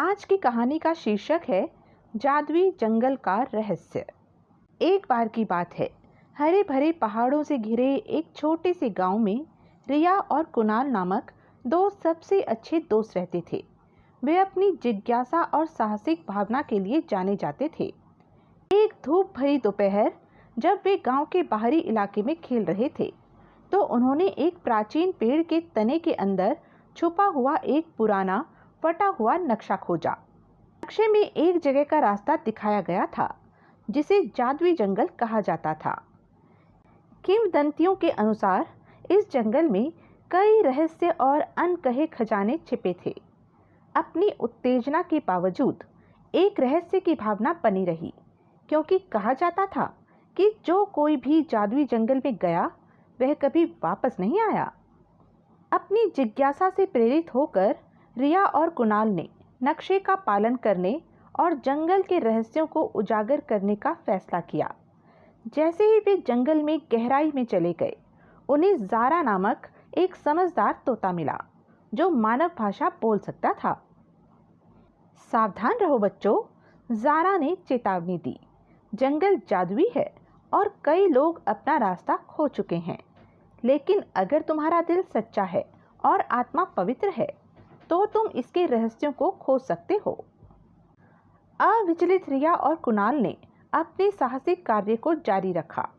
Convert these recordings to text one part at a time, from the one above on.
आज की कहानी का शीर्षक है जादुई जंगल का रहस्य। एक बार की बात है, हरे भरे पहाड़ों से घिरे एक छोटे से गांव में रिया और कुणाल नामक दो सबसे अच्छे दोस्त रहते थे। वे अपनी जिज्ञासा और साहसिक भावना के लिए जाने जाते थे। एक धूप भरी दोपहर जब वे गांव के बाहरी इलाके में खेल रहे थे, तो उन्होंने एक प्राचीन पेड़ के तने के अंदर छुपा हुआ एक पुराना फटा हुआ नक्शा खोजा। नक्शे में एक जगह का रास्ता दिखाया गया था जिसे जादुई जंगल कहा जाता था। किंवदंतियों के अनुसार इस जंगल में कई रहस्य और अनकहे खजाने छिपे थे। अपनी उत्तेजना के बावजूद एक रहस्य की भावना बनी रही, क्योंकि कहा जाता था कि जो कोई भी जादुई जंगल में गया वह कभी वापस नहीं आया। अपनी जिज्ञासा से प्रेरित होकर रिया और कुणाल ने नक्शे का पालन करने और जंगल के रहस्यों को उजागर करने का फैसला किया। जैसे ही वे जंगल में गहराई में चले गए, उन्हें ज़ारा नामक एक समझदार तोता मिला जो मानव भाषा बोल सकता था। सावधान रहो बच्चों, ज़ारा ने चेतावनी दी। जंगल जादुई है और कई लोग अपना रास्ता खो चुके हैं, लेकिन अगर तुम्हारा दिल सच्चा है और आत्मा पवित्र है तो तुम इसके रहस्यों को खोज सकते हो। अविचलित रिया और कुणाल ने अपने साहसिक कार्य को जारी रखा।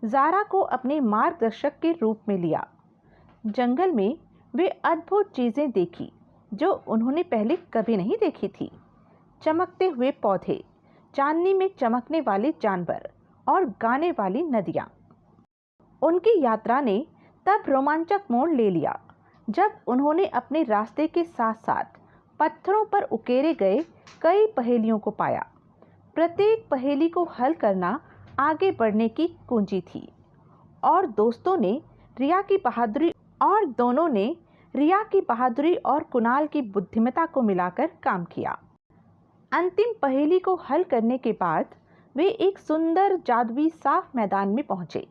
ज़ारा को अपने मार्गदर्शक के रूप में लिया। जंगल में वे अद्भुत चीज़ें देखी जो उन्होंने पहले कभी नहीं देखी थी। चमकते हुए पौधे, चांदनी में चमकने वाले जानवर और गाने वाली नदियाँ। उनकी यात्रा ने तब रोमांचक मोड़ ले लिया जब उन्होंने अपने रास्ते के साथ साथ पत्थरों पर उकेरे गए कई पहेलियों को पाया। प्रत्येक पहेली को हल करना आगे बढ़ने की कुंजी थी, और दोनों ने रिया की बहादुरी और कुणाल की बुद्धिमत्ता को मिलाकर काम किया। अंतिम पहेली को हल करने के बाद वे एक सुंदर जादुई साफ मैदान में पहुंचे,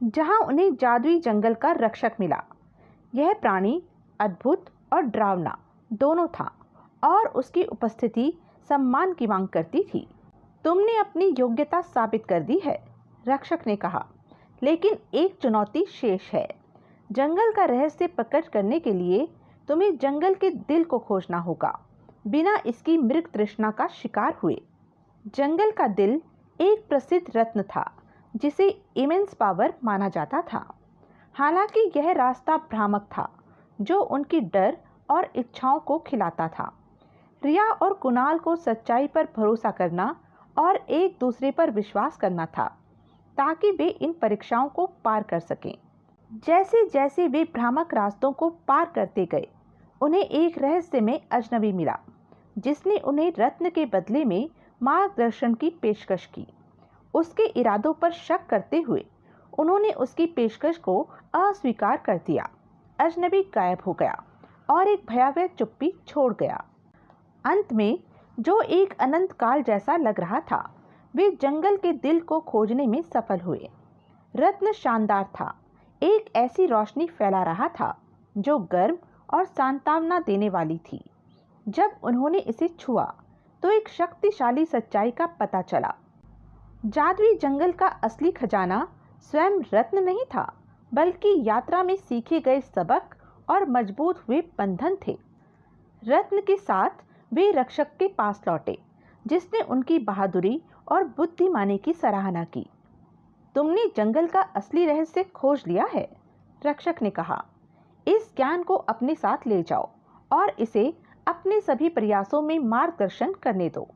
जहां उन्हें जादुई जंगल का रक्षक मिला। यह प्राणी अद्भुत और डरावना दोनों था, और उसकी उपस्थिति सम्मान की मांग करती थी। तुमने अपनी योग्यता साबित कर दी है, रक्षक ने कहा, लेकिन एक चुनौती शेष है। जंगल का रहस्य प्रकट करने के लिए तुम्हें जंगल के दिल को खोजना होगा, बिना इसकी मृग तृष्णा का शिकार हुए। जंगल का दिल एक प्रसिद्ध रत्न था जिसे इमेंस पावर माना जाता था। हालांकि यह रास्ता भ्रामक था जो उनकी डर और इच्छाओं को खिलाता था। रिया और कुणाल को सच्चाई पर भरोसा करना और एक दूसरे पर विश्वास करना था, ताकि वे इन परीक्षाओं को पार कर सकें। जैसे जैसे वे भ्रामक रास्तों को पार करते गए, उन्हें एक रहस्य में अजनबी मिला जिसने उन्हें रत्न के बदले में मार्गदर्शन की पेशकश की। उसके इरादों पर शक करते हुए उन्होंने उसकी पेशकश को अस्वीकार कर दिया। अजनबी गायब हो गया और एक भयावह चुप्पी छोड़ गया। अंत में, जो एक अनंत काल जैसा लग रहा था, वे जंगल के दिल को खोजने में सफल हुए। रत्न शानदार था, एक ऐसी रोशनी फैला रहा था जो गर्म और सांत्वना देने वाली थी। जब उन्होंने इसे छुआ तो एक शक्तिशाली सच्चाई का पता चला। जादुई जंगल का असली खजाना स्वयं रत्न नहीं था, बल्कि यात्रा में सीखे गए सबक और मजबूत हुए बंधन थे। रत्न के साथ वे रक्षक के पास लौटे, जिसने उनकी बहादुरी और बुद्धिमानी की सराहना की। तुमने जंगल का असली रहस्य खोज लिया है, रक्षक ने कहा। इस ज्ञान को अपने साथ ले जाओ और इसे अपने सभी प्रयासों में मार्गदर्शन करने दो।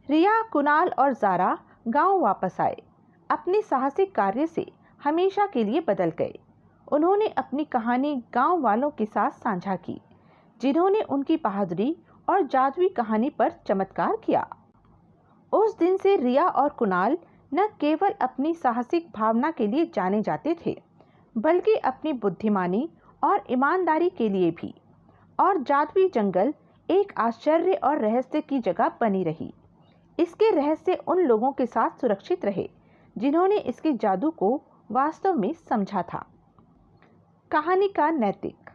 रिया, कुणाल और ज़ारा गांव वापस आए। अपने साहसिक कार्य से हमेशा के लिए बदल गए। उन्होंने अपनी कहानी गांव वालों के साथ साझा की, जिन्होंने उनकी बहादुरी और जादुई कहानी पर चमत्कार किया। उस दिन से रिया और कुणाल न केवल अपनी साहसिक भावना के लिए जाने जाते थे, बल्कि अपनी बुद्धिमानी और ईमानदारी के लिए भी। और जादुई जंगल एक आश्चर्य और रहस्य की जगह बनी रही। इसके रहस्य उन लोगों के साथ सुरक्षित रहे जिन्होंने इसके जादू को वास्तव में समझा था। कहानी का नैतिक: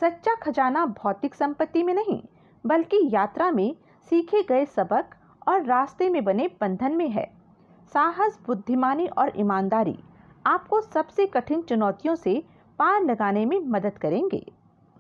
सच्चा खजाना भौतिक संपत्ति में नहीं, बल्कि यात्रा में सीखे गए सबक और रास्ते में बने बंधन में है। साहस, बुद्धिमानी और ईमानदारी आपको सबसे कठिन चुनौतियों से पार लगाने में मदद करेंगे।